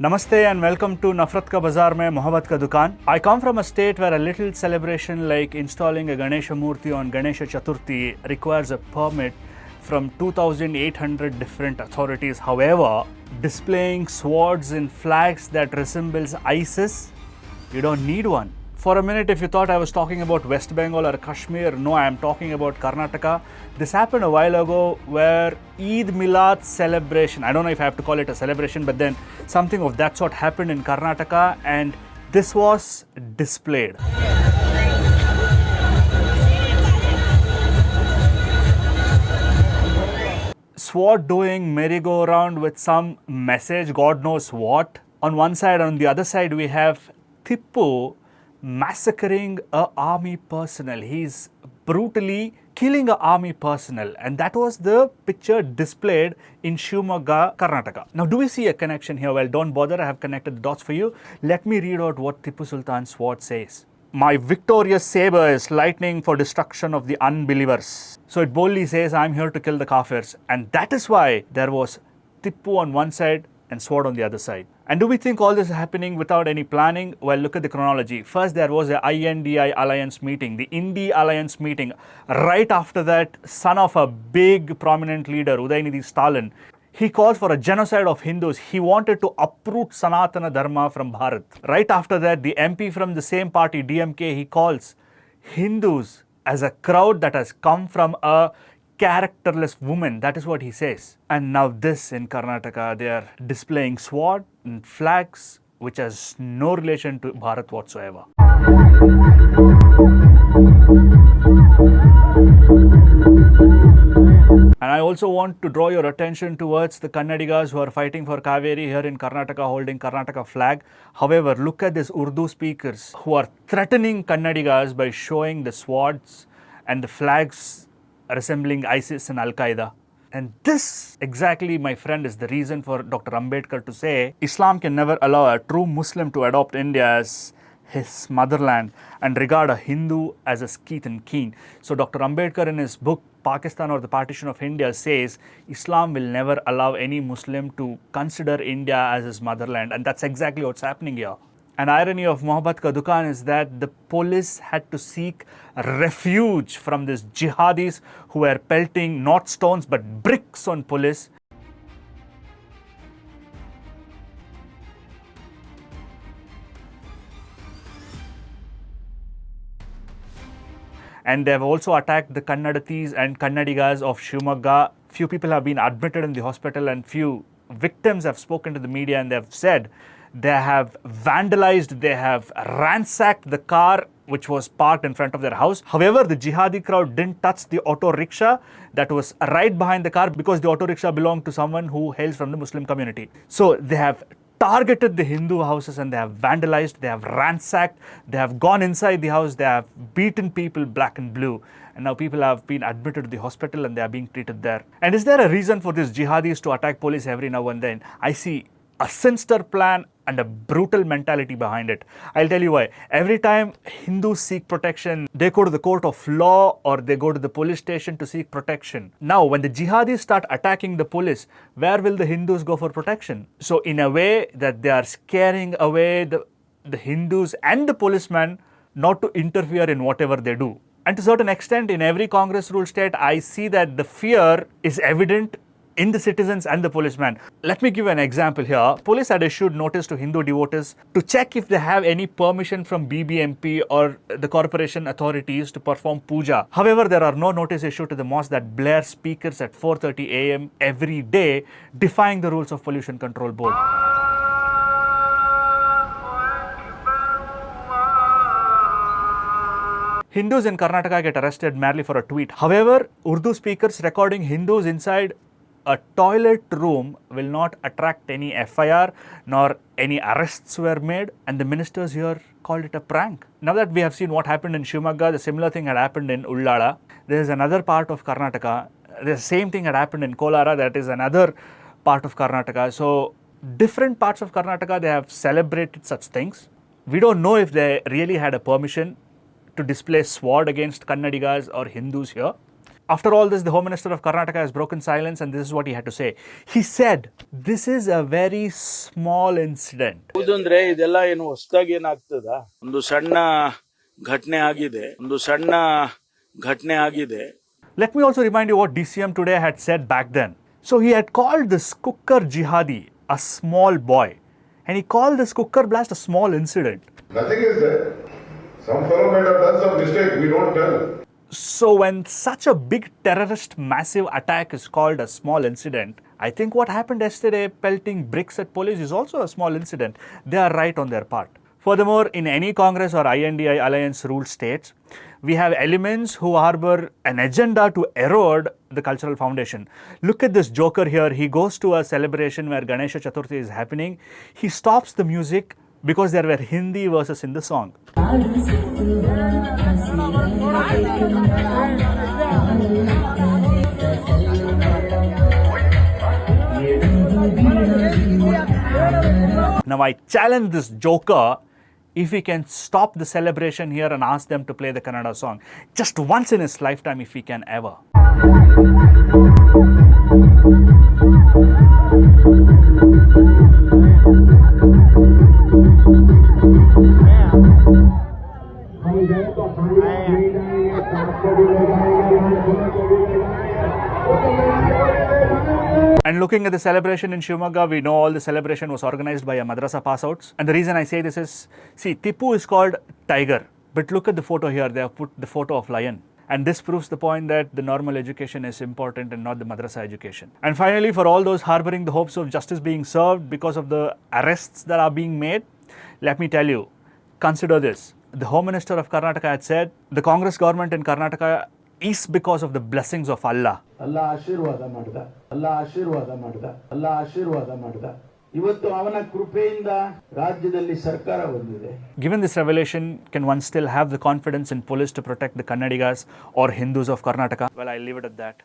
Namaste and welcome to Nafrat Ka Bazaar mein Mohabbat Ka Dukan. I come from a state where a little celebration like installing a Ganesha Murti on Ganesha Chaturthi requires a permit from 2,800 different authorities. However, displaying swords and flags that resembles ISIS, you don't need one. For a minute, if you thought I was talking about West Bengal or Kashmir, no, I am talking about Karnataka. This happened a while ago where Eid Milad celebration, I don't know if I have to call it a celebration, but then something of that sort happened in Karnataka and this was displayed. Sword doing merry-go-round with some message, God knows what. On one side, on the other side, we have Tippu massacring a army personnel. He's brutally killing an army personnel, and that was the picture displayed in Shivamogga, Karnataka. Now, do we see a connection here? Well, don't bother, I have connected the dots for you. Let me read out what Tippu Sultan's sword says. My victorious saber is lightning for destruction of the unbelievers. So it boldly says, I'm here to kill the kafirs. And that is why there was Tippu on one side and sword on the other side. And do we think all this is happening without any planning? Well, look at the chronology. First, there was the INDI alliance meeting, the Indi alliance meeting. Right after that, son of a big prominent leader, Udayanidhi Stalin, he called for a genocide of Hindus. He wanted to uproot Sanatana Dharma from Bharat. Right after that, the MP from the same party, DMK, he calls Hindus as a crowd that has come from a characterless woman. That is what he says. And now this in Karnataka, they are displaying sword and flags which has no relation to Bharat whatsoever. And I also want to draw your attention towards the Kannadigas who are fighting for Kaveri here in Karnataka, holding Karnataka flag. However, look at these Urdu speakers who are threatening Kannadigas by showing the swords and the flags resembling ISIS and Al-Qaeda. And this exactly, my friend, is the reason for Dr. Ambedkar to say Islam can never allow a true Muslim to adopt India as his motherland and regard a Hindu as a skeet and keen. So Dr. Ambedkar in his book Pakistan or the Partition of India says Islam will never allow any Muslim to consider India as his motherland, and that's exactly what's happening here. An irony of Mohabbat Ka Dukan is that the police had to seek refuge from these jihadis who were pelting not stones but bricks on police. And they have also attacked the Kannadatis and Kannadigas of Shivamogga. Few people have been admitted in the hospital and few victims have spoken to the media and they have said they have vandalized, they have ransacked the car which was parked in front of their house. However, the jihadi crowd didn't touch the auto rickshaw that was right behind the car because the auto rickshaw belonged to someone who hails from the Muslim community. So they have targeted the Hindu houses and they have vandalized, they have ransacked, they have gone inside the house, they have beaten people black and blue. And now people have been admitted to the hospital and they are being treated there. And is there a reason for these jihadis to attack police every now and then? I see a sinister plan and a brutal mentality behind it. I'll tell you why. Every time Hindus seek protection, they go to the court of law or they go to the police station to seek protection. Now, when the jihadis start attacking the police, where will the Hindus go for protection? So in a way that they are scaring away the Hindus and the policemen not to interfere in whatever they do. And to a certain extent, in every Congress ruled state, I see that the fear is evident in the citizens and the policemen. Let me give an example here. Police had issued notice to Hindu devotees to check if they have any permission from BBMP or the corporation authorities to perform puja. However, there are no notice issued to the mosque that blare speakers at 4:30 a.m. every day, defying the rules of Pollution Control Board. Hindus in Karnataka get arrested merely for a tweet. However, Urdu speakers recording Hindus inside a toilet room will not attract any FIR nor any arrests were made, and the ministers here called it a prank. Now that we have seen what happened in Shivamogga, the similar thing had happened in Ullada. There is another part of Karnataka. The same thing had happened in Kolara. That is another part of Karnataka. So different parts of Karnataka, they have celebrated such things. We don't know if they really had a permission to display sword against Kannadigas or Hindus here. After all this, the Home Minister of Karnataka has broken silence, and this is what he had to say. He said, "This is a very small incident." ಹೌದಂದ್ರೆ ಇದೆಲ್ಲ ಏನು ಹೊಸದಾಗಿ ಏನಾಗ್ತದ? ಒಂದು ಸಣ್ಣ ಘಟನೆ ಆಗಿದೆ. Let me also remind you what DCM today had said back then. So he had called this cooker jihadi a small boy, and he called this cooker blast a small incident. Nothing is there. Some fellow might have done some mistake, we don't tell. So when such a big terrorist massive attack is called a small incident, I think what happened yesterday, pelting bricks at police, is also a small incident. They are right on their part. Furthermore, in any Congress or INDI alliance ruled states, we have elements who harbor an agenda to erode the cultural foundation. Look at this joker here. He goes to a celebration where Ganesha Chaturthi is happening. He stops the music because there were Hindi verses in the song. Now I challenge this joker if he can stop the celebration here and ask them to play the Kannada song. Just once in his lifetime, if he can ever. And looking at the celebration in Shivamogga, we know all the celebration was organized by a madrasa passouts. And the reason I say this is, see, Tipu is called tiger, but look at the photo here. They have put the photo of lion. And this proves the point that the normal education is important and not the madrasa education. And finally, for all those harboring the hopes of justice being served because of the arrests that are being made, let me tell you, consider this. The Home Minister of Karnataka had said the Congress government in Karnataka is because of the blessings of Allah. Allah ಆಶೀರ್ವಾದ ಮಾಡ್ದ. ಇವತ್ತು ಅವನ ಕೃಪೆಯಿಂದ ರಾಜ್ಯದಲ್ಲಿ ಸರ್ಕಾರ ಬಂದಿದೆ. Given this revelation, can one still have the confidence in police to protect the Kannadigas or Hindus of Karnataka? Well, I'll leave it at that.